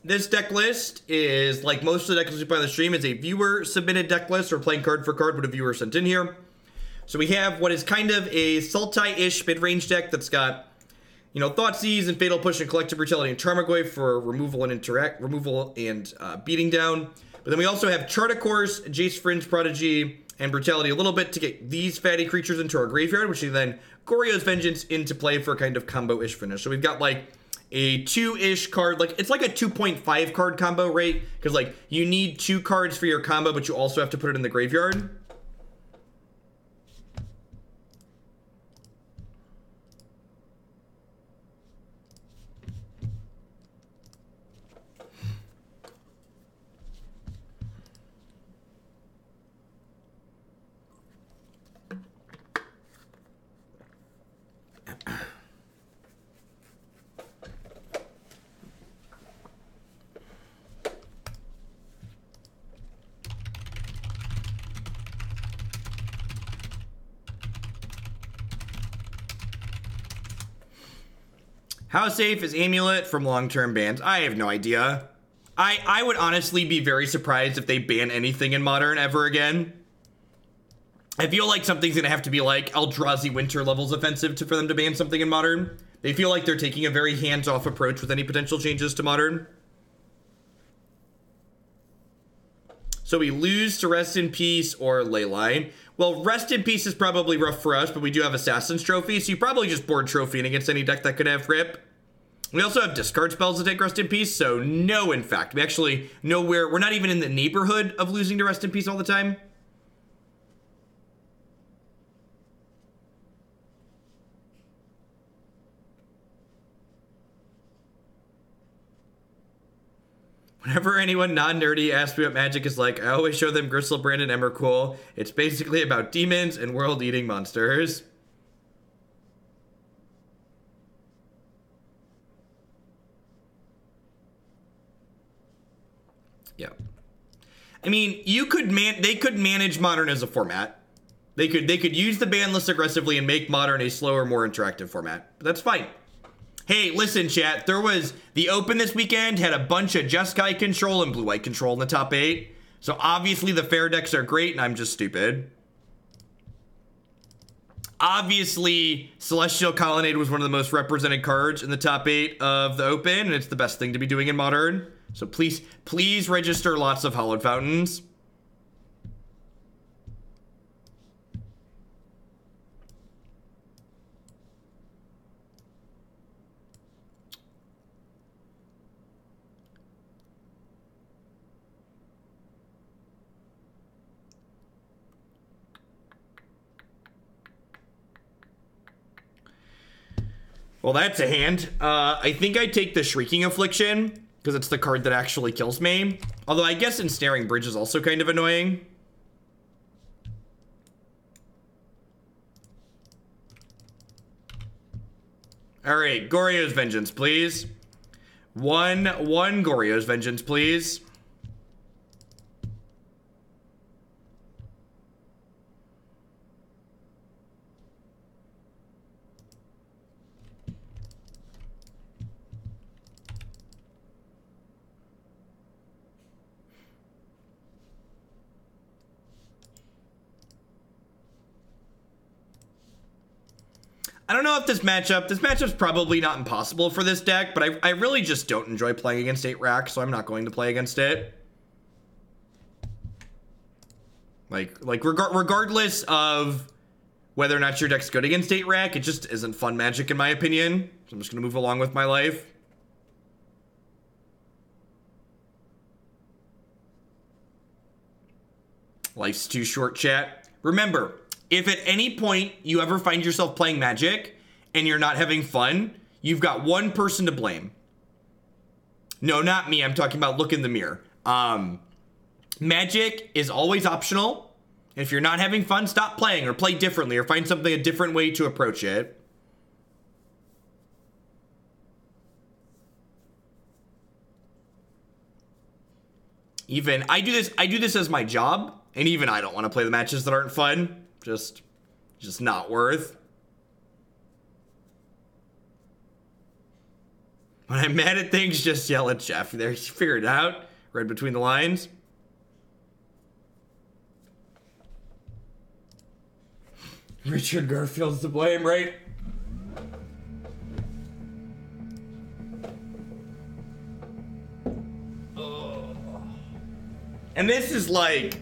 This deck list is, like most of the deck lists we play on the stream, is a viewer-submitted deck list. We're playing card for card what a viewer sent in here. So we have what is kind of a Sultai-ish mid-range deck that's got, you know, Thoughtseize and Fatal Push and Collective Brutality and Tarmogoyf for removal and beating down. But then we also have Chart Course, Jace, Vryn, Prodigy, and Brutality a little bit to get these fatty creatures into our graveyard, which is then Goryos Vengeance into play for a kind of combo-ish finish. So we've got like a 2-ish card, like it's like a 2.5 card combo rate, because like you need 2 cards for your combo, but you also have to put it in the graveyard. How safe is Amulet from long-term bans? I have no idea. I would honestly be very surprised if they ban anything in Modern ever again. I feel like something's gonna have to be like Eldrazi Winter levels offensive for them to ban something in Modern. They feel like they're taking a very hands-off approach with any potential changes to Modern. So we lose to Rest in Peace or Leyline. Well, Rest in Peace is probably rough for us, but we do have Assassin's Trophy, so you probably just board Trophying against any deck that could have Rip. We also have discard spells to take Rest in Peace, so no, in fact. We actually know we're not even in the neighborhood of losing to Rest in Peace all the time. Whenever anyone non-nerdy asks me what Magic is like, I always show them Griselbrand and Emrakul. It's basically about demons and world-eating monsters. Yeah. I mean, they could manage Modern as a format. They could use the ban list aggressively and make Modern a slower, more interactive format. But that's fine. Hey, listen, chat. There was the Open this weekend, had a bunch of Jeskai control and blue-white control in the top 8. So obviously the fair decks are great, and I'm just stupid. Obviously, Celestial Colonnade was one of the most represented cards in the top 8 of the Open, and it's the best thing to be doing in Modern. So please register lots of Hallowed Fountains. Well, that's a hand. I think I take the Shrieking Affliction, because it's the card that actually kills me. Although I guess Ensnaring Bridge is also kind of annoying. Alright, Goryo's Vengeance, please. One Goryo's Vengeance, please. I don't know if this matchup's probably not impossible for this deck, but I really just don't enjoy playing against 8 rack, so I'm not going to play against it. Regardless of whether or not your deck's good against 8 rack, it just isn't fun Magic in my opinion. So I'm just gonna move along with my life. Life's too short, chat. Remember, if at any point you ever find yourself playing Magic and you're not having fun, you've got one person to blame. No, not me. I'm talking about look in the mirror. Magic is always optional. If you're not having fun, stop playing or play differently or find something, a different way to approach it. Even I do this as my job, and even I don't want to play the matches that aren't fun. Just not worth. When I'm mad at things, just yell at Jeff. There, you figured it out. Read between the lines. Richard Garfield's to blame, right? Oh. And this is like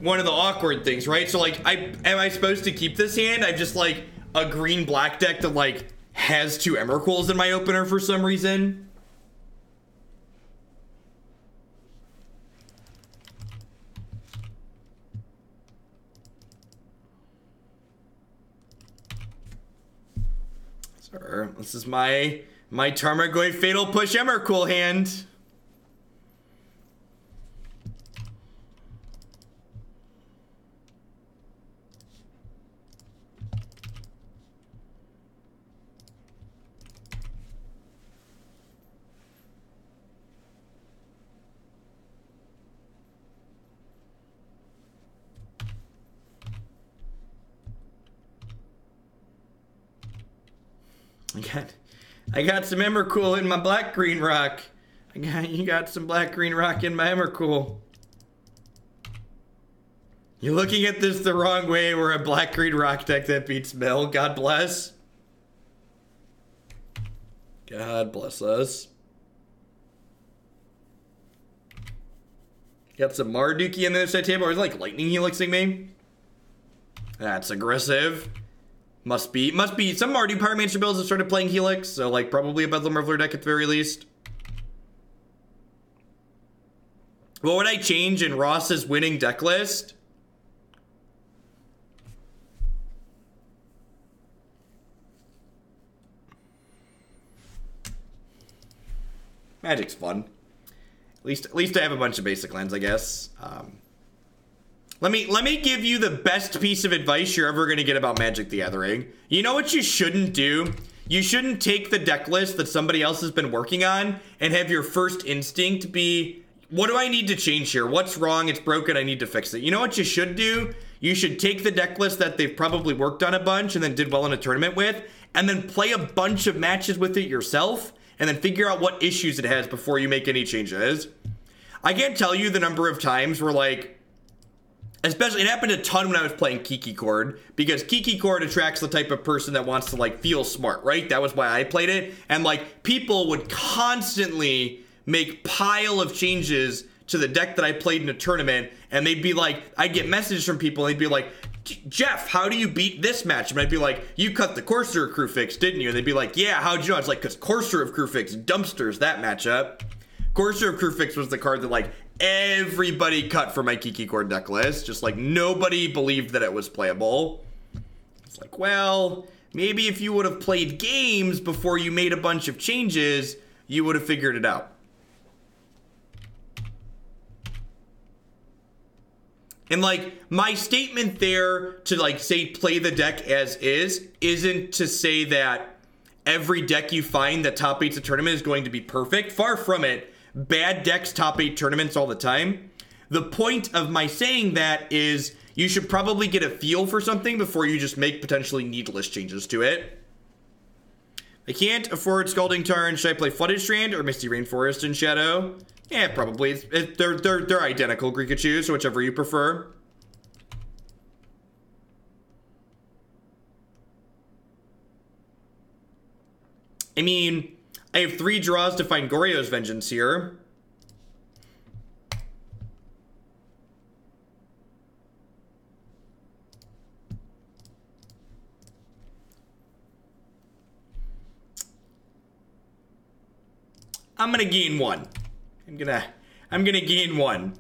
one of the awkward things, right? So like, am I supposed to keep this hand? I've just like a green black deck that like has 2 Emrakuls in my opener for some reason. Sir, this is my Tarmogoyf Fatal Push Emrakul hand. I got some Emrakul in my black-green rock. You got some black-green rock in my Emrakul. You're looking at this the wrong way. We're a black-green rock deck that beats Mill. God bless. God bless us. Got some Marduki on the other side table. Or is it like lightning helixing me? That's aggressive. Must be some Mardu Pyromancer builds have started playing Helix, so like probably a Bedlam Reveler deck at the very least. What would I change in Ross's winning deck list? Magic's fun. At least I have a bunch of basic lands, I guess. Let me give you the best piece of advice you're ever going to get about Magic the Gathering. You know what you shouldn't do? You shouldn't take the deck list that somebody else has been working on and have your first instinct be, what do I need to change here? What's wrong? It's broken. I need to fix it. You know what you should do? You should take the deck list that they've probably worked on a bunch and then did well in a tournament with, and then play a bunch of matches with it yourself, and then figure out what issues it has before you make any changes. I can't tell you the number of times where like, especially, it happened a ton when I was playing Kiki Chord, because Kiki Chord attracts the type of person that wants to, like, feel smart, right? That was why I played it. And, like, people would constantly make pile of changes to the deck that I played in a tournament, and they'd be like, I'd get messages from people, and they'd be like, Jeff, how do you beat this match? And I'd be like, you cut the Courser of Crewfix, didn't you? And they'd be like, yeah, how'd you know? I was like, because Courser of Crewfix dumpsters that matchup. Courser of Crewfix was the card that, like, everybody cut for my Kiki Chord deck list. Just like nobody believed that it was playable. It's like, well, maybe if you would have played games before you made a bunch of changes, you would have figured it out. And like, my statement there to like say play the deck as is isn't to say that every deck you find that top 8's a tournament is going to be perfect. Far from it. Bad decks top 8 tournaments all the time. The point of my saying that is you should probably get a feel for something before you just make potentially needless changes to it. I can't afford Scalding Tarn. Should I play Flooded Strand or Misty Rainforest in Shadow? Yeah, probably. They're identical Greekachus, so whichever you prefer. I mean, I have 3 draws to find Goryo's Vengeance here. I'm gonna gain 1. I'm gonna gain 1.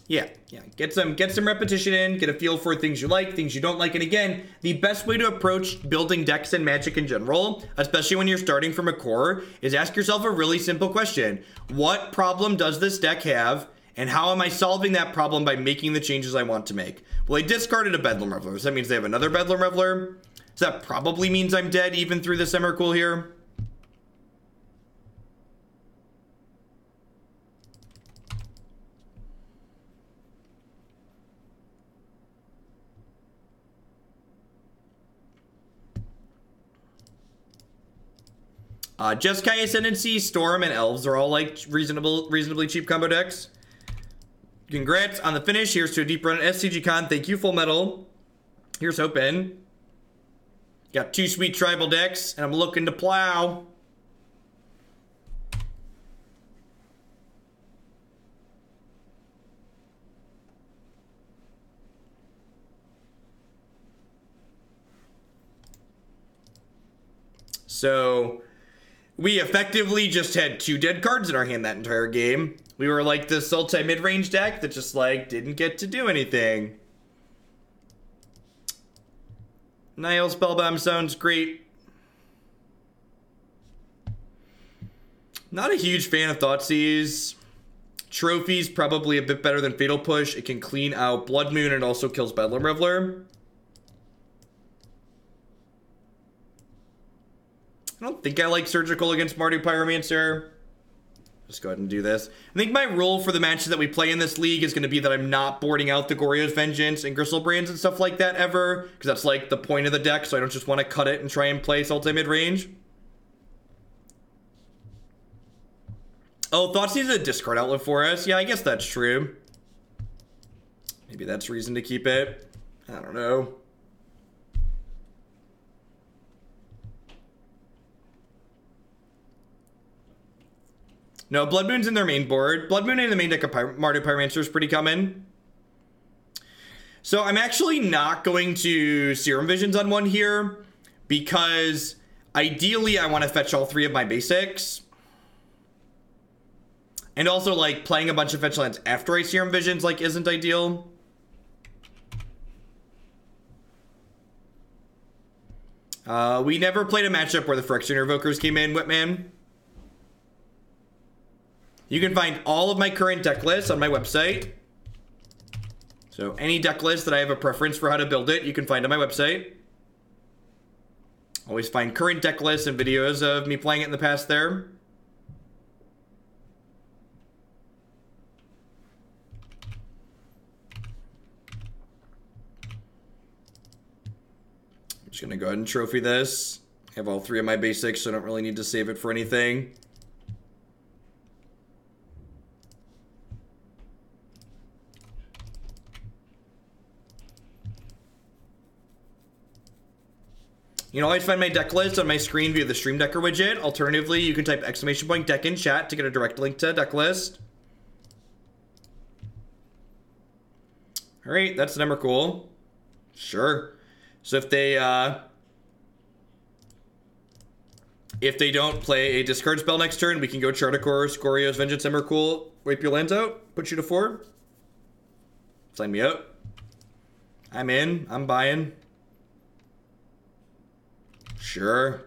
Yeah. Get some repetition in, get a feel for things you like, things you don't like. And again, the best way to approach building decks in Magic in general, especially when you're starting from a core, is ask yourself a really simple question. What problem does this deck have? And how am I solving that problem by making the changes I want to make? Well, I discarded a Bedlam Reveler. So that means they have another Bedlam Reveler. So that probably means I'm dead even through this Emrakul here. Jeskai Ascendancy, Storm, and Elves are all like reasonably cheap combo decks. Congrats on the finish. Here's to a deep run at SCG Con. Thank you, Full Metal. Here's hoping. Got 2 sweet tribal decks, and I'm looking to plow. So we effectively just had 2 dead cards in our hand that entire game. We were like the Sultai mid-range deck that just like didn't get to do anything. Nihil Spellbomb sounds great. Not a huge fan of Thoughtseize. Trophy's probably a bit better than Fatal Push. It can clean out Blood Moon and also kills Bedlam Reveler. I don't think I like Surgical against Mardu Pyromancer. Just go ahead and do this. I think my rule for the matches that we play in this league is going to be that I'm not boarding out the Goryos Vengeance and Griselbrands and stuff like that ever. Because that's like the point of the deck, so I don't just want to cut it and try and play Sultai mid-range. Oh, Thoughtseize is a discard outlet for us. Yeah, I guess that's true. Maybe that's reason to keep it. I don't know. No, Blood Moon's in their main board. Blood Moon in the main deck of Mardu Pyromancer is pretty common. So I'm actually not going to Serum Visions on one here because ideally I want to fetch all 3 of my basics. And also like playing a bunch of fetch lands after I Serum Visions like isn't ideal. We never played a matchup where the Phyrexian Invokers came in, Whitman. You can find all of my current deck lists on my website. So any deck list that I have a preference for how to build it, you can find on my website. Always find current deck lists and videos of me playing it in the past there. I'm just going to go ahead and trophy this. I have all 3 of my basics, so I don't really need to save it for anything. You can always find my deck list on my screen via the Stream Decker widget. Alternatively, you can type !deck in chat to get a direct link to deck list. Alright, that's an Emrakul. Sure. So if they don't play a discard spell next turn, we can go Chart a Course, Goryos, Vengeance, Emrakul, wipe your lands out, put you to 4. Sign me up. I'm in. I'm buying. Sure.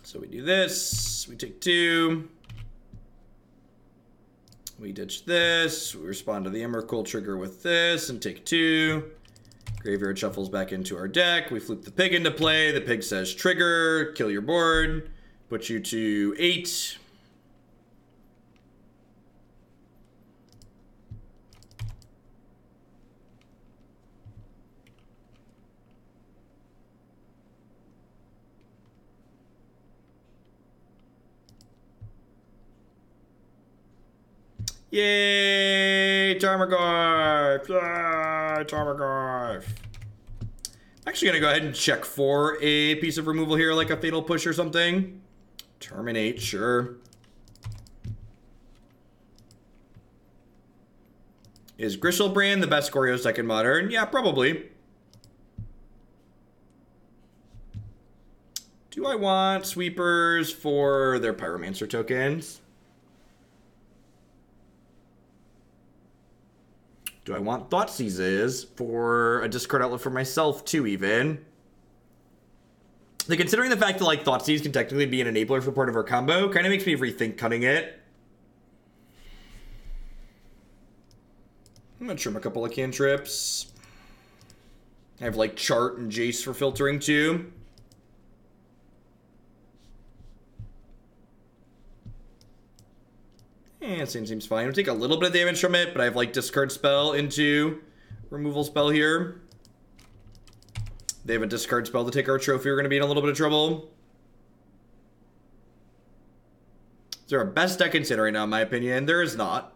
So we do this, we take 2. We ditch this, we respond to the Emrakul trigger with this and take 2. Graveyard shuffles back into our deck. We flip the pig into play. The pig says trigger, kill your board, put you to 8. Yay, Tarmogoyf! Yay, Tarmogoyf! I'm actually gonna go ahead and check for a piece of removal here, like a Fatal Push or something. Terminate, sure. Is Griselbrand the best Goryos deck in Modern? Yeah, probably. Do I want sweepers for their Pyromancer tokens? Do I want Thoughtseizes for a discard outlet for myself too, even? Like, considering the fact that, like, Thoughtseize can technically be an enabler for part of our combo, kind of makes me rethink cutting it. I'm gonna trim a couple of cantrips. I have, like, Chart and Jace for filtering too. Seems fine. We'll take a little bit of damage from it, but I have like discard spell into removal spell here. They have a discard spell to take our trophy. We're going to be in a little bit of trouble. Is there a best deck in Sin right now, in my opinion? There is not.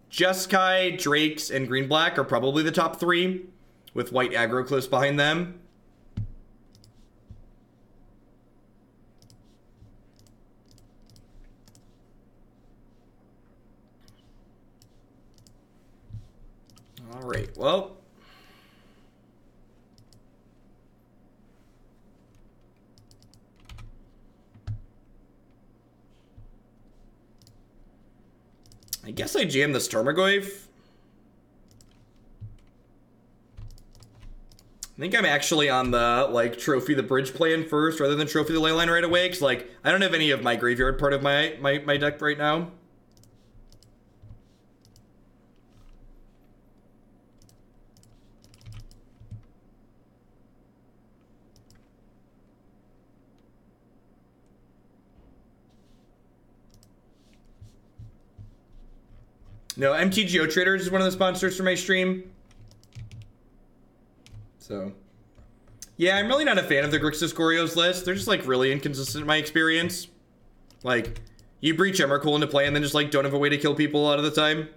Jeskai, Drakes, and Green-Black are probably the top 3, with white aggro close behind them. All right, well. I guess I jammed this Tarmogoyf. I think I'm actually on the, like, Trophy the Bridge plan first rather than Trophy the Leyline right away, because, like, I don't have any of my graveyard part of my deck right now. No, MTGO Traders is one of the sponsors for my stream. So, yeah, I'm really not a fan of the Grixis Goryos list. They're just, like, really inconsistent in my experience. Like, you breach Emrakul into play and then just, like, don't have a way to kill people a lot of the time.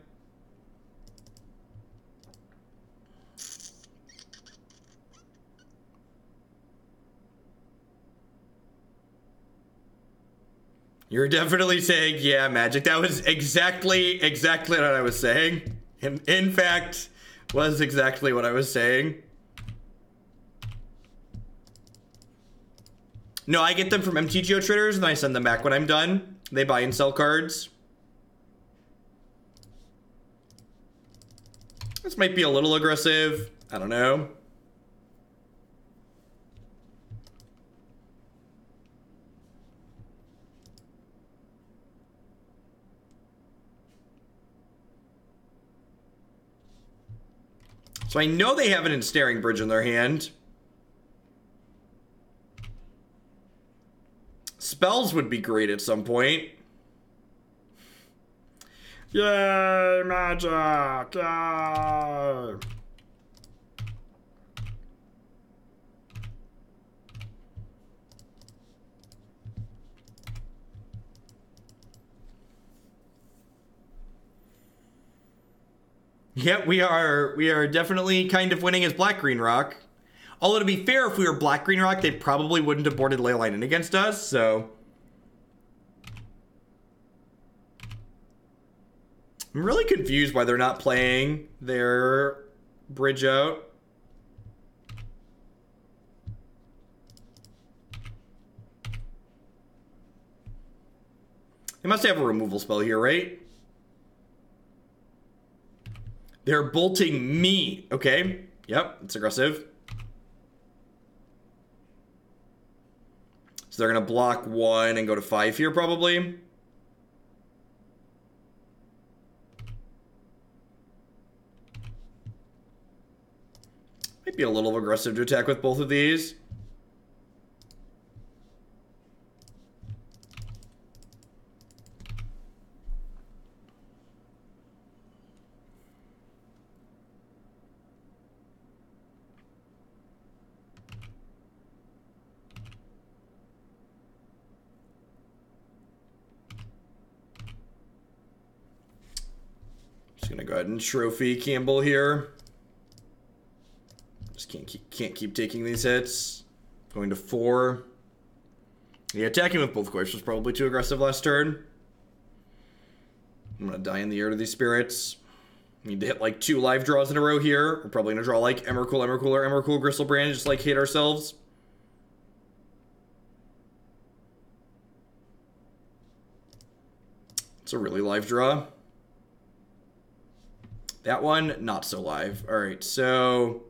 You're definitely saying, yeah, Magic. That was exactly what I was saying. In fact, was exactly what I was saying. No, I get them from MTGO Traders, and I send them back when I'm done. They buy and sell cards. This might be a little aggressive. I don't know. So I know they have an Ensnaring Bridge in their hand. Spells would be great at some point. Yay, Magic! Yay! Yeah, we are definitely kind of winning as Black-Green Rock. Although, to be fair, if we were Black-Green Rock, they probably wouldn't have boarded Leyline in against us, so... I'm really confused why they're not playing their bridge out. They must have a removal spell here, right? They're bolting me. Okay. Yep, it's aggressive. So they're going to block 1 and go to 5 here, probably. Might be a little aggressive to attack with both of these. Just gonna go ahead and trophy Campbell here. Just can't keep taking these hits. Going to 4. Yeah, attacking with both Goyfs was probably too aggressive last turn. I'm gonna die in the air to these spirits. Need to hit like 2 live draws in a row here. We're probably gonna draw like Emrakul, or Emrakul, Griselbrand, just like hate ourselves. It's a really live draw. That one, not so live. All right, so...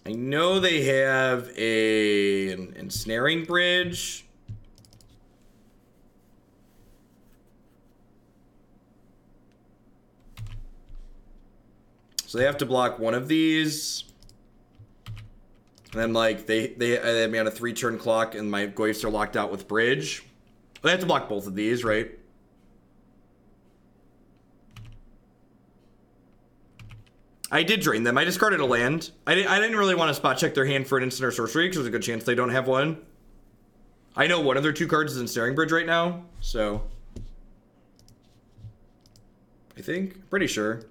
I know they have an Ensnaring Bridge. So they have to block one of these. And then, like, they had me on a 3-turn clock, and my Goyfs are locked out with Bridge. I have to block both of these, right? I did drain them. I discarded a land. I didn't really want to spot check their hand for an instant or sorcery, because there's a good chance they don't have one. I know one of their 2 cards is Ensnaring Bridge right now, so... I think. Pretty sure.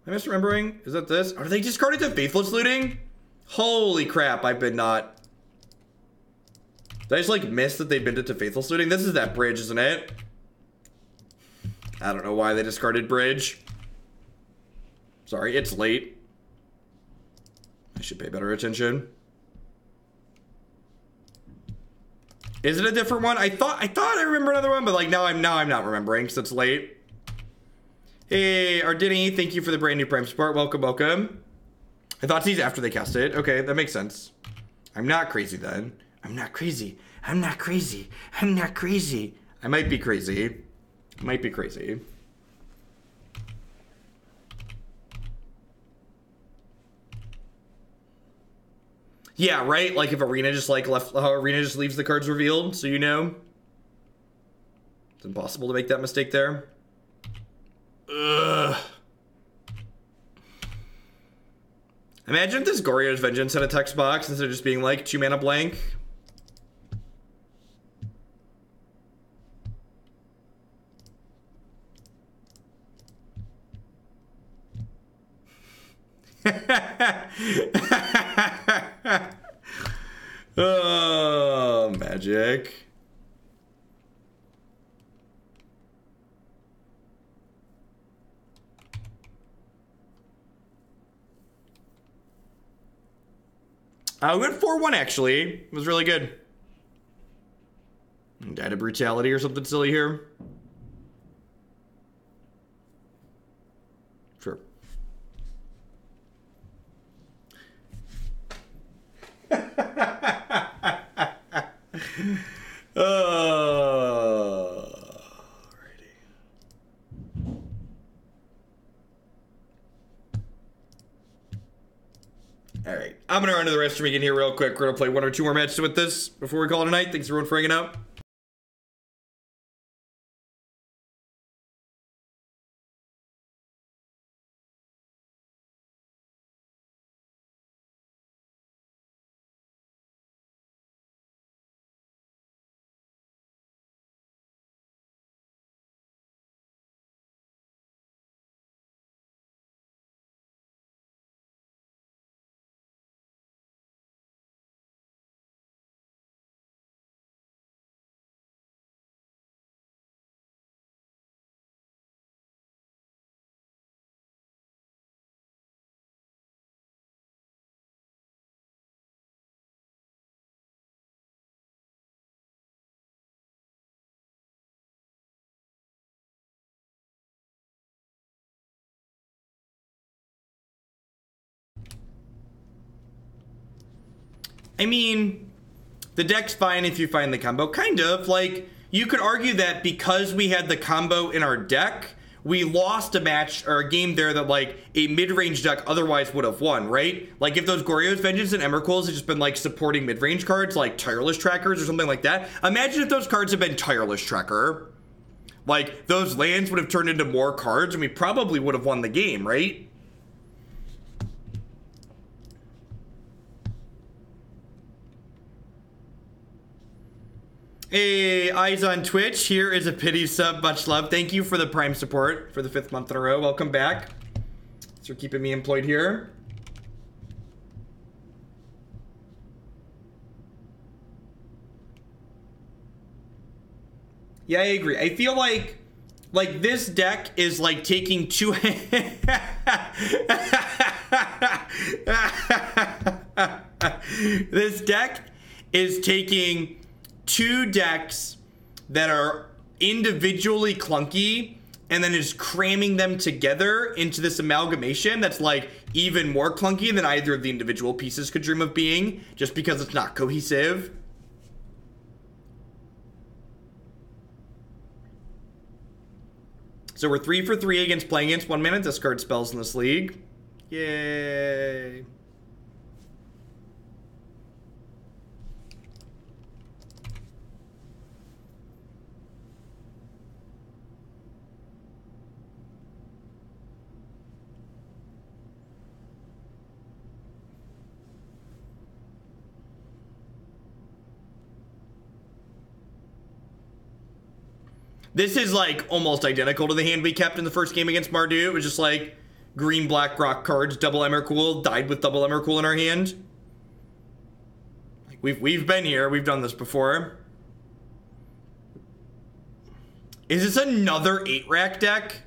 Am I misremembering? Is that this? Are they discarded to Faithless Looting? Holy crap, I've been not... Did I just, like, miss that they've been to Faithless Looting? This is that Bridge, isn't it? I don't know why they discarded Bridge. Sorry, it's late. I should pay better attention. Is it a different one? I thought I remember another one, but like now I'm not remembering because it's late. Hey, Ardini, thank you for the brand new Prime support. Welcome, welcome. I thought these after they cast it. Okay, that makes sense. I'm not crazy then. I'm not crazy. I'm not crazy. I'm not crazy. I might be crazy. Might be crazy. Yeah, right? Like if Arena just like Arena just leaves the cards revealed, so you know. It's impossible to make that mistake there. Ugh. Imagine if this Goryo's Vengeance had a text box instead of just being like 2 mana blank. Oh, magic. We went 4-1 actually. It was really good. Data Brutality or something silly here. Sure. Alright, I'm gonna run to the restroom again here real quick. We're gonna play 1 or 2 more matches with this before we call it a night. Thanks everyone for hanging out. I mean, the deck's fine if you find the combo. Kind of. Like, you could argue that because we had the combo in our deck, we lost a match or a game there that, like, a mid-range deck otherwise would have won, right? Like, if those Goryos, Vengeance, and Emrakuls had just been, like, supporting mid-range cards, like Tireless Trackers or something like that. Imagine if those cards had been Tireless Tracker. Like, those lands would have turned into more cards, and we probably would have won the game, right? Hey, eyes on Twitch. Here is a pity sub. Much love. Thank you for the Prime support for the 5th month in a row. Welcome back. Thanks for keeping me employed here. Yeah, I agree. I feel like this deck is like taking 2 this deck is taking 2 decks that are individually clunky and then is cramming them together into this amalgamation that's like even more clunky than either of the individual pieces could dream of being, just because it's not cohesive. So we're 3 for 3 against playing against 1 mana discard spells in this league. Yay. This is like almost identical to the hand we kept in the first game against Mardu. It was just like green, black, rock cards, double Emrakul, died with double Emrakul in our hand. Like we've been here. We've done this before. Is this another 8-rack deck?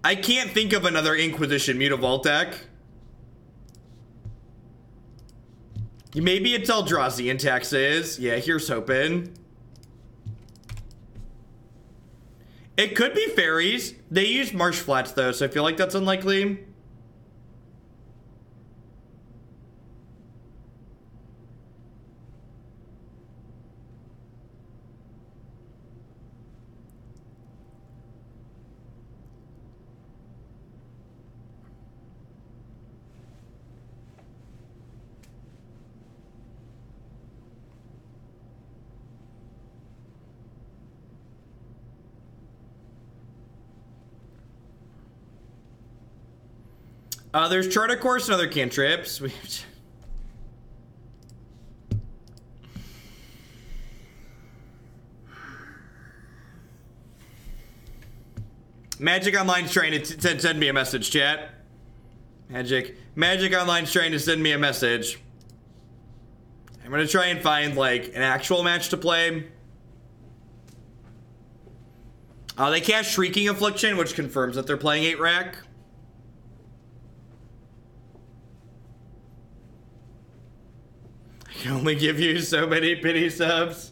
I can't think of another Inquisition Mutavault deck. Maybe it's Eldrazi and Taxes. Yeah, here's hoping. It could be fairies. They use Marsh Flats though, so I feel like that's unlikely. There's Charter Course and other cantrips. Magic Online's trying to send me a message, chat. Magic Online's trying to send me a message. I'm gonna try and find like an actual match to play. They cast Shrieking Affliction, which confirms that they're playing 8-rack. I can only give you so many pity subs.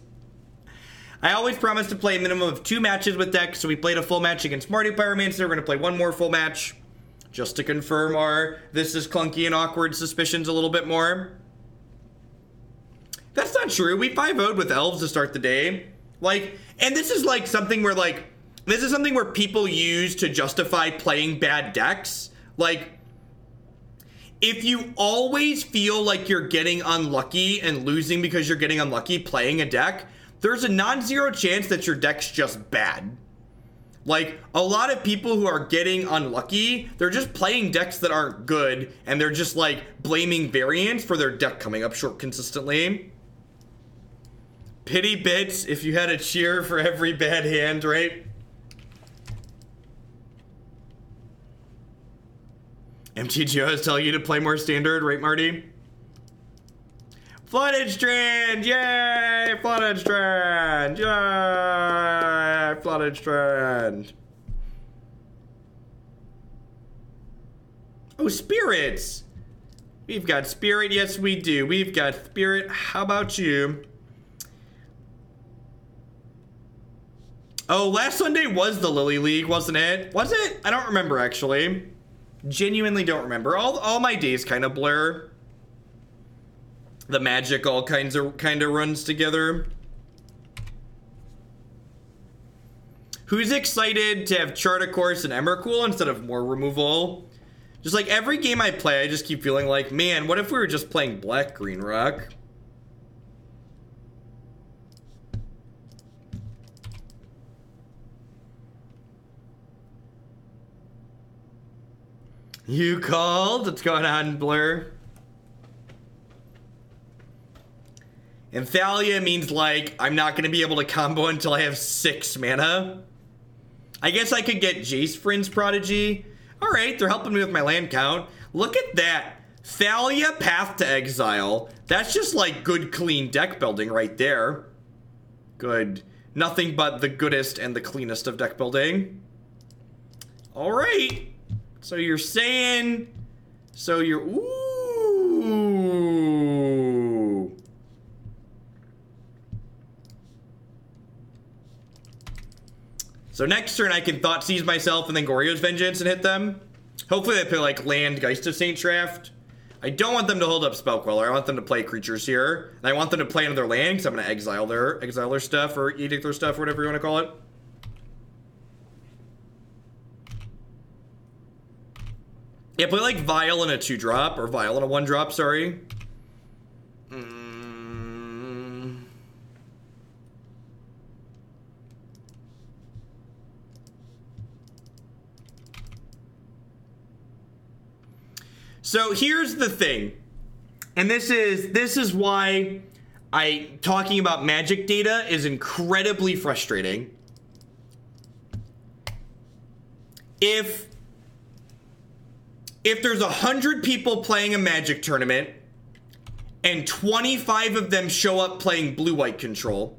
I always promise to play a minimum of 2 matches with decks, so we played a full match against Mardu Pyromancer. We're going to play 1 more full match, just to confirm our this is clunky and awkward suspicions a little bit more. That's not true. We 5-0'd with elves to start the day. Like, and this is like something where like, this is something where people use to justify playing bad decks. Like, if you always feel like you're getting unlucky and losing because you're getting unlucky playing a deck, there's a non-zero chance that your deck's just bad. Like, a lot of people who are getting unlucky, they're just playing decks that aren't good, and they're just, like, blaming variants for their deck coming up short consistently. Pity bits if you had a cheer for every bad hand, right? MTGOs tell you to play more standard, right, Marty? Flooded Strand! Yay! Flooded Strand! Yay! Flooded Strand! Oh, spirits! We've got spirit, yes we do. We've got spirit, how about you? Oh, last Sunday was the Lily League, wasn't it? Was it? I don't remember, actually. Genuinely don't remember. All my days kind of blur. The magic all kind of runs together. Who's excited to have Charter Course and Emrakul instead of more removal? Just like every game I play, I just keep feeling like, man, what if we were just playing Black Green Rock? You called? What's going on, Blur? And Thalia means like, I'm not going to be able to combo until I have 6 mana. I guess I could get Jace Vryn's Prodigy. Alright, they're helping me with my land count. Look at that. Thalia Path to Exile. That's just like good, clean deck building right there. Good. Nothing but the goodest and the cleanest of deck building. Alright. So you're saying... So you're... Ooh. So next turn I can Thoughtseize myself and then Goryo's Vengeance and hit them. Hopefully they play like land Geist of Saint Draft. I don't want them to hold up Spellqueller. I want them to play creatures here. And I want them to play another land because I'm going to exile their stuff or edict their stuff or whatever you want to call it. Yeah, play like Vial in a 2-drop, or Vial in a 1-drop, sorry. So here's the thing, and this is why talking about Magic data is incredibly frustrating. If there's 100 people playing a Magic tournament and 25 of them show up playing blue-white control,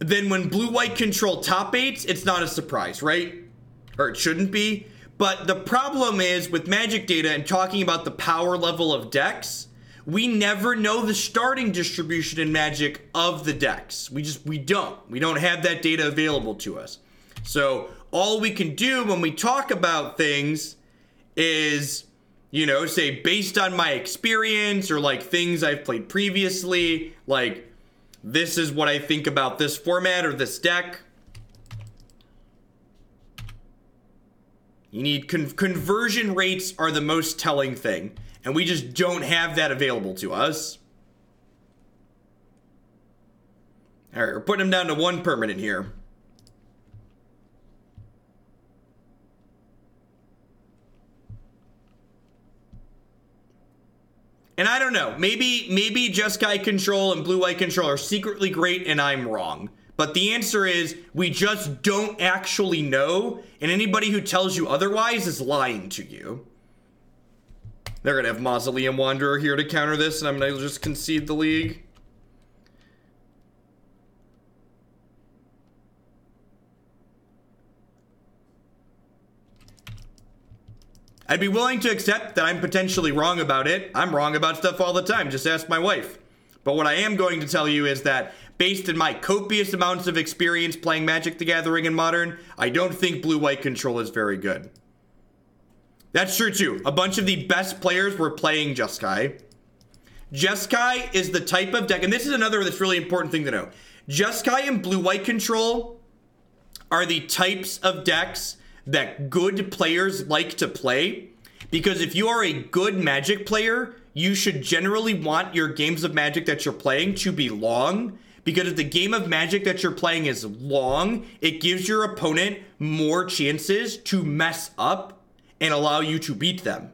then when blue-white control top eights, it's not a surprise, right? Or it shouldn't be. But the problem is with Magic data and talking about the power level of decks, we never know the starting distribution in Magic of the decks. We don't have that data available to us. So all we can do when we talk about things is, you know, say based on my experience or like things I've played previously, like this is what I think about this format or this deck. You need conversion rates are the most telling thing, and we just don't have that available to us. All right, we're putting them down to 1 permanent here. And I don't know, maybe Jeskai control and blue-white control are secretly great and I'm wrong. But the answer is, we just don't actually know, and anybody who tells you otherwise is lying to you. They're going to have Mausoleum Wanderer here to counter this, and I'm going to just concede the league. I'd be willing to accept that I'm potentially wrong about it. I'm wrong about stuff all the time, just ask my wife. But what I am going to tell you is that, based in my copious amounts of experience playing Magic the Gathering in Modern, I don't think blue-white control is very good. That's true too. A bunch of the best players were playing Jeskai. Jeskai is the type of deck, and this is another that's really important thing to know. Jeskai and blue-white control are the types of decks that good players like to play, because if you are a good Magic player, you should generally want your games of Magic that you're playing to be long, because if the game of Magic that you're playing is long, it gives your opponent more chances to mess up and allow you to beat them.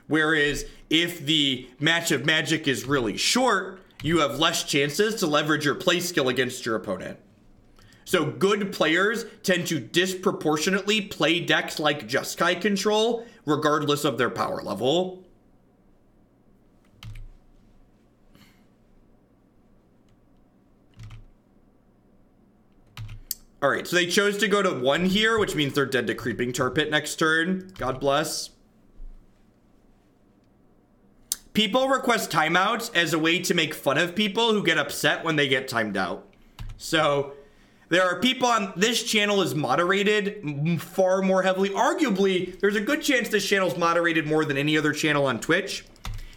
Whereas if the match of Magic is really short, you have less chances to leverage your play skill against your opponent. So good players tend to disproportionately play decks like Jeskai control, regardless of their power level. All right, so they chose to go to 1 here, which means they're dead to Creeping Tar Pit next turn. God bless. People request timeouts as a way to make fun of people who get upset when they get timed out. So there are people on this channel is moderated far more heavily. Arguably, there's a good chance this channel is moderated more than any other channel on Twitch.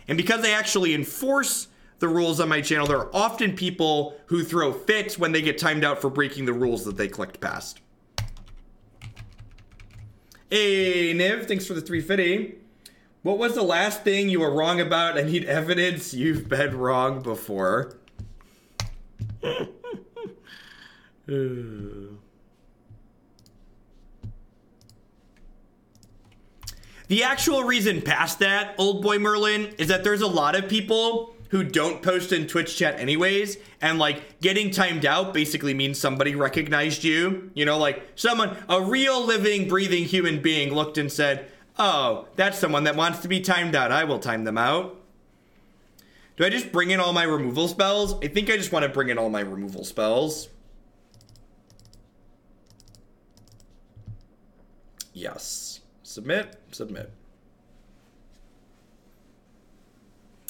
And because they actually enforce the rules on my channel, there are often people who throw fits when they get timed out for breaking the rules that they clicked past. Hey, Niv, thanks for the 350. What was the last thing you were wrong about? I need evidence you've been wrong before. The actual reason past that, old boy Merlin, is that there's a lot of people who don't post in Twitch chat anyways, and like getting timed out basically means somebody recognized you. You know, like someone, a real living, breathing human being looked and said, oh, that's someone that wants to be timed out. I will time them out. Do I just bring in all my removal spells? I think I just want to bring in all my removal spells. Yes. Submit, submit.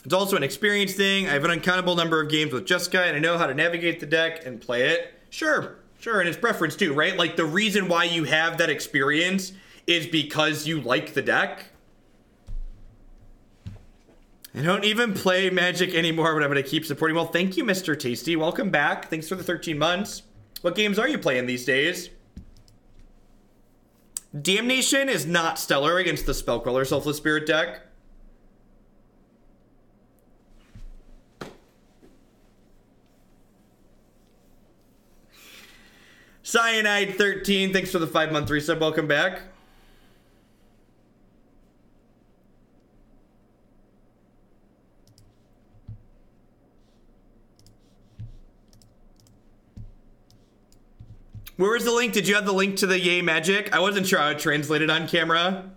It's also an experience thing. I have an uncountable number of games with Jeskai, and I know how to navigate the deck and play it. Sure, and it's preference too, right? Like the reason why you have that experience is because you like the deck. I don't even play Magic anymore, but I'm going to keep supporting. Well, thank you, Mr. Tasty. Welcome back. Thanks for the 13 months. What games are you playing these days? Damnation is not stellar against the Spellcrawler Selfless Spirit deck. Cyanide 13, thanks for the 5-month resub. Welcome back. Where was the link? Did you have the link to the Yay Magic? I wasn't sure how it translated on camera.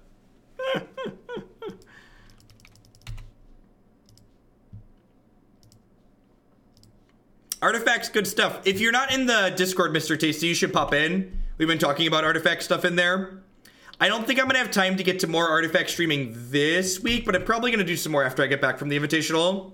Artifacts, good stuff. If you're not in the Discord, Mr. Tasty, you should pop in. We've been talking about artifact stuff in there. I don't think I'm gonna have time to get to more artifact streaming this week, but I'm probably gonna do some more after I get back from the Invitational.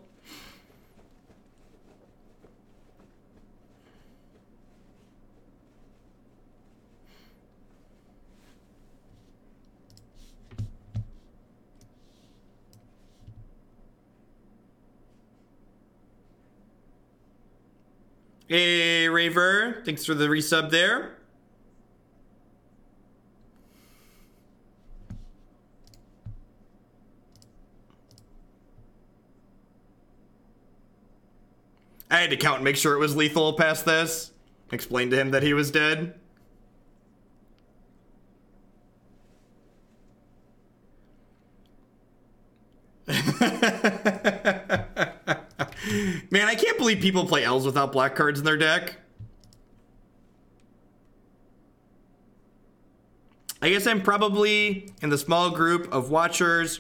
Hey, Raver. Thanks for the resub there. I had to count and make sure it was lethal past this. Explain to him that he was dead. Man, I can't believe people play elves without black cards in their deck. I guess I'm probably in the small group of watchers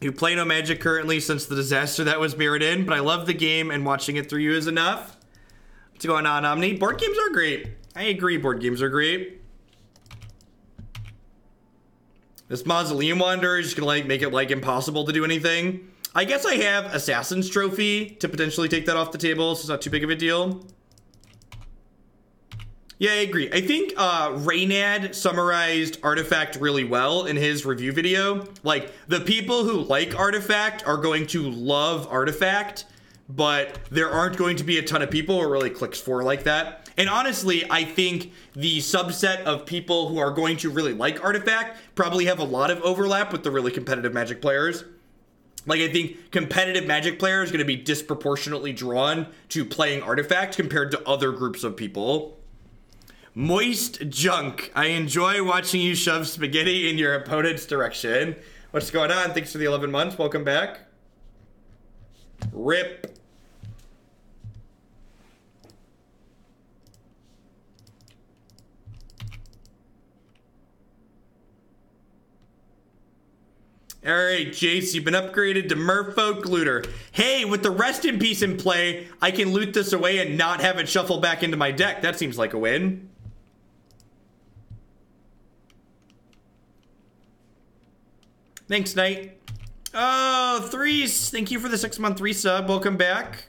who play no Magic currently since the disaster that was mirrored in, but I love the game and watching it through you is enough. What's going on, Omni? Board games are great. I agree, board games are great. This Mausoleum Wanderer is just gonna like make it like impossible to do anything. I guess I have Assassin's Trophy to potentially take that off the table, so it's not too big of a deal. Yeah, I agree. I think Reynad summarized Artifact really well in his review video. Like, the people who like Artifact are going to love Artifact, but there aren't going to be a ton of people who it really clicks for like that. And honestly, I think the subset of people who are going to really like Artifact probably have a lot of overlap with the really competitive Magic players. Like, I think competitive Magic players are going to be disproportionately drawn to playing Artifact compared to other groups of people. Moist Junk. I enjoy watching you shove spaghetti in your opponent's direction. What's going on? Thanks for the 11 months. Welcome back. Rip. Alright, Jace, you've been upgraded to Merfolk Looter. Hey, with the Rest in Peace in play, I can loot this away and not have it shuffle back into my deck. That seems like a win. Thanks, Knight. Oh, Threes, thank you for the 6-month resub. Welcome back.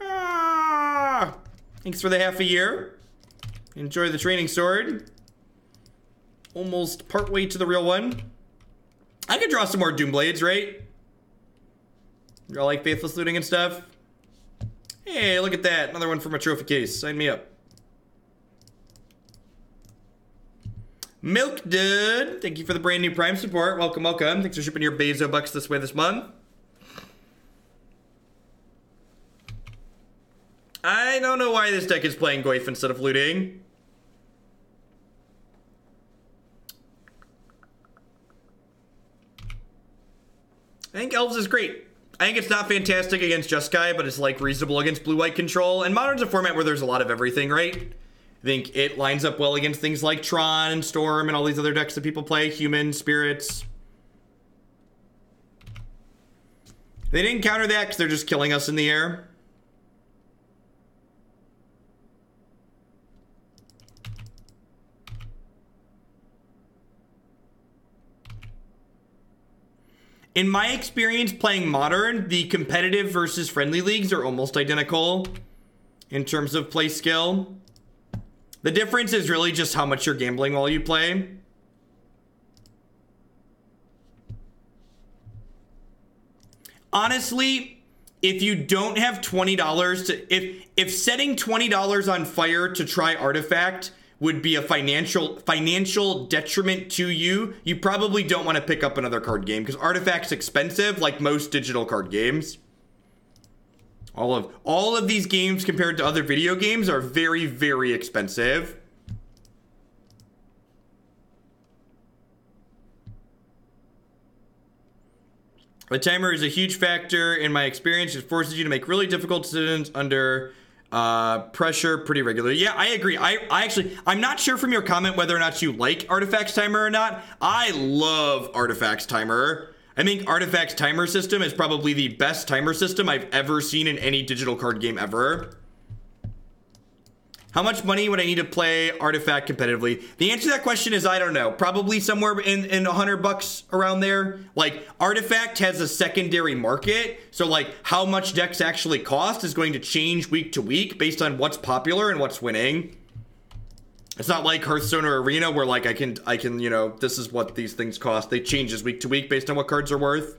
Ah, thanks for the half a year. Enjoy the training sword. Almost partway to the real one. I could draw some more Doomblades, right? Y'all like Faithless Looting and stuff? Hey, look at that. Another one from a trophy case. Sign me up. Milk Dude, thank you for the brand new Prime support. Welcome, welcome. Thanks for shipping your Bezo bucks this way this month. I don't know why this deck is playing Goyf instead of looting. I think Elves is great. I think it's not fantastic against Jeskai, but it's like reasonable against blue-white control. And Modern's a format where there's a lot of everything, right? I think it lines up well against things like Tron and Storm and all these other decks that people play. Human, Spirits. They didn't counter that because they're just killing us in the air. In my experience playing Modern, the competitive versus friendly leagues are almost identical in terms of play skill. The difference is really just how much you're gambling while you play. Honestly, if you don't have $20 to... If setting $20 on fire to try Artifact would be a financial detriment to you, you probably don't want to pick up another card game because Artifact's expensive, like most digital card games. All of these games compared to other video games are very, very expensive. The timer is a huge factor in my experience. It forces you to make really difficult decisions under Pressure pretty regularly. Yeah, I agree. I'm not sure from your comment whether or not you like Artifacts Timer or not. I love Artifacts Timer. I think Artifacts Timer system is probably the best timer system I've ever seen in any digital card game ever. How much money would I need to play Artifact competitively? The answer to that question is I don't know. Probably somewhere in $100 around there. Like, Artifact has a secondary market, so like how much decks actually cost is going to change week to week based on what's popular and what's winning. It's not like Hearthstone or Arena where like I can, you know, this is what these things cost. They changes week to week based on what cards are worth.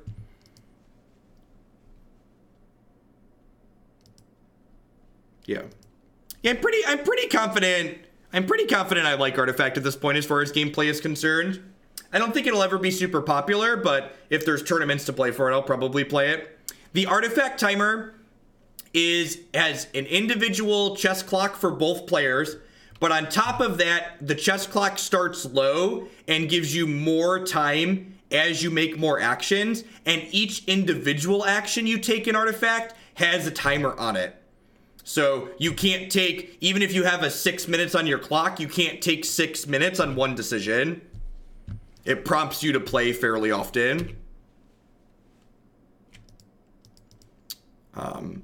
Yeah. Yeah, I'm pretty confident I like Artifact at this point as far as gameplay is concerned. I don't think it'll ever be super popular, but if there's tournaments to play for it, I'll probably play it. The Artifact Timer has an individual chess clock for both players, but on top of that, the chess clock starts low and gives you more time as you make more actions, and each individual action you take in Artifact has a timer on it. So you can't take, even if you have a 6 minutes on your clock, you can't take 6 minutes on one decision. It prompts you to play fairly often. I'm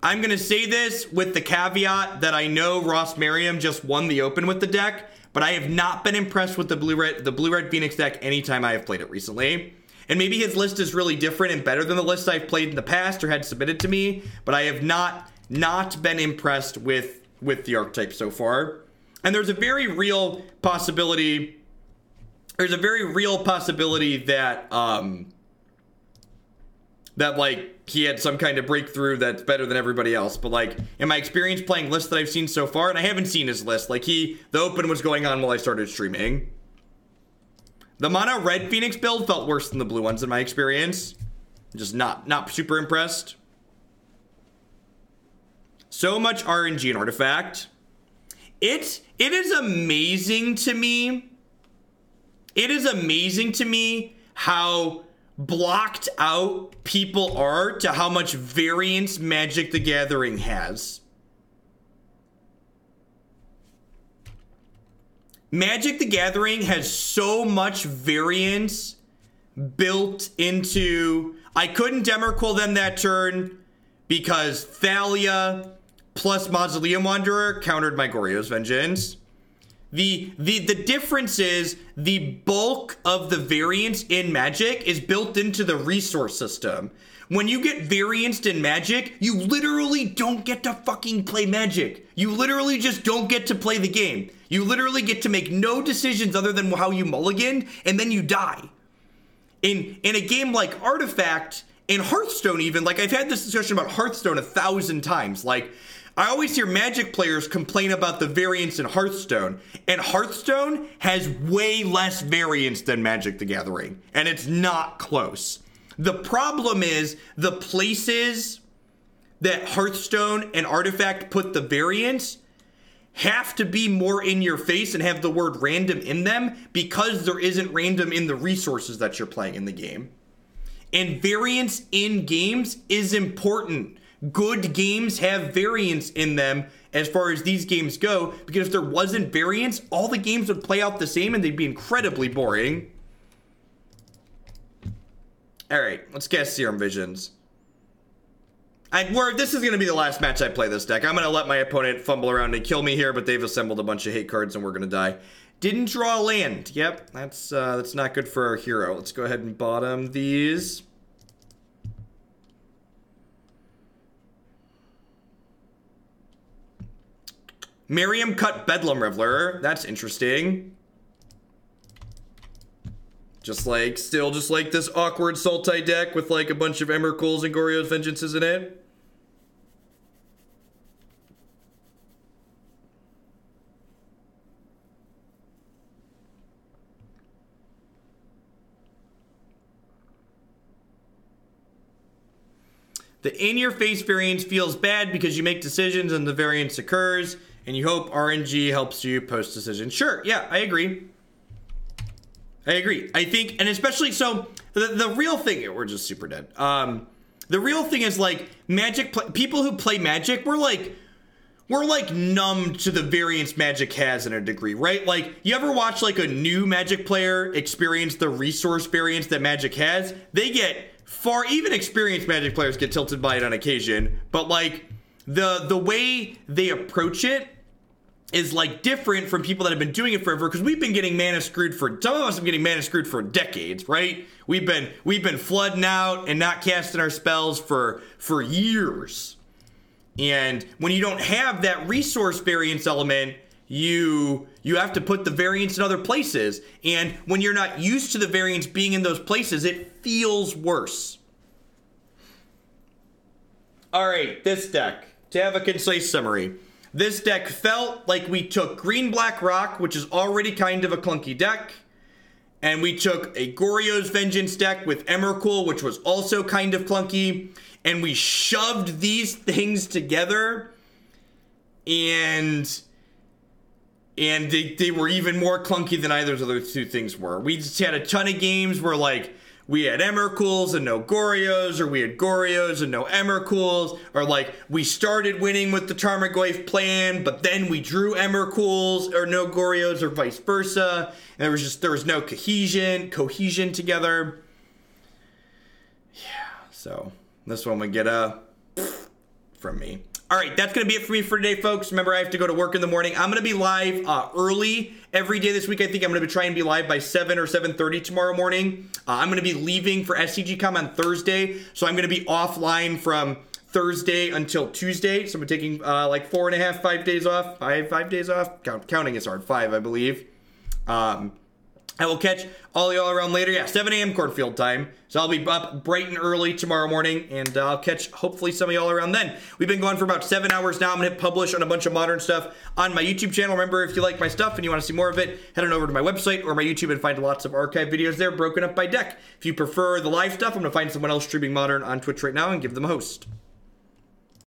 going to say this with the caveat that I know Ross Merriam just won the Open with the deck, but I have not been impressed with the Blue-Red Phoenix deck anytime I have played it recently. And maybe his list is really different and better than the list I've played in the past or had submitted to me, but I have not been impressed with the archetype so far. And there's a very real possibility that that like he had some kind of breakthrough that's better than everybody else. But like in my experience playing lists that I've seen so far, and I haven't seen his list, like the Open was going on while I started streaming. The mono red Phoenix build felt worse than the blue ones in my experience. Just not super impressed. So much RNG in Artifact. It is amazing to me. It is amazing to me how blocked out people are to how much variance Magic the Gathering has. Magic the Gathering has so much variance built into... I couldn't Emrakul them that turn because Thalia plus Mausoleum Wanderer countered my Goryo's Vengeance. The difference is the bulk of the variance in Magic is built into the resource system. When you get varianced in Magic, you literally don't get to fucking play Magic. You literally just don't get to play the game. You literally get to make no decisions other than how you mulligan, and then you die. In a game like Artifact, in Hearthstone even, like I've had this discussion about Hearthstone 1,000 times, like I always hear Magic players complain about the variance in Hearthstone, and Hearthstone has way less variance than Magic the Gathering, and it's not close. The problem is the places that Hearthstone and Artifact put the variance have to be more in your face and have the word random in them because there isn't random in the resources that you're playing in the game. And variance in games is important. Good games have variance in them as far as these games go, because if there wasn't variance, all the games would play out the same and they'd be incredibly boring. All right, let's guess Serum Visions. This is going to be the last match I play this deck. I'm going to let my opponent fumble around and kill me here, but they've assembled a bunch of hate cards and we're going to die. Didn't draw land. Yep, that's not good for our hero. Let's go ahead and bottom these. Miriam cut Bedlam Reveler. That's interesting. Still just like this awkward Sultai deck with like a bunch of Emrakuls and Goryo's Vengeances in it. The in-your-face variance feels bad because you make decisions and the variance occurs, and you hope RNG helps you post-decision. Sure, yeah, I agree. I think, and especially, so, the real thing, we're just super dead. The real thing is, like, people who play Magic, we're like numb to the variance Magic has in a degree, right? Like, you ever watch like a new Magic player experience the resource variance that Magic has? They get even experienced Magic players get tilted by it on occasion, but like the way they approach it is like different from people that have been doing it forever, because we've been getting mana screwed for, some of us have been getting mana screwed for decades, right? We've been flooding out and not casting our spells for years. And when you don't have that resource variance element, you have to put the variance in other places. And when you're not used to the variance being in those places, it feels worse. All right, this deck, to have a concise summary. This deck felt like we took Green-Black Rock, which is already kind of a clunky deck, and we took a Goryos Vengeance deck with Emrakul, which was also kind of clunky, and we shoved these things together, and they were even more clunky than either of those two things were. We just had a ton of games where, like, we had Emrakuls and no Goryos, or we had Goryos and no Emrakuls, or like we started winning with the Tarmogoyf plan, but then we drew Emrakuls or no Goryos, or vice versa, and there was no cohesion together. Yeah, so this one would get a from me. All right, that's going to be it for me for today, folks. Remember, I have to go to work in the morning. I'm going to be live early every day this week. I think I'm going to try and be live by 7 or 7:30 tomorrow morning. I'm going to be leaving for SCGCon on Thursday, so I'm going to be offline from Thursday until Tuesday. So I'm taking like 4.5, 5 days off. Five days off. Counting is hard. 5, I believe. I will catch all y'all around later. Yeah, 7 a.m. cornfield time. So I'll be up bright and early tomorrow morning, and I'll catch hopefully some of y'all around then. We've been going for about 7 hours now. I'm going to hit publish on a bunch of modern stuff on my YouTube channel. Remember, if you like my stuff and you want to see more of it, head on over to my website or my YouTube and find lots of archive videos there broken up by deck. If you prefer the live stuff, I'm going to find someone else streaming modern on Twitch right now and give them a host.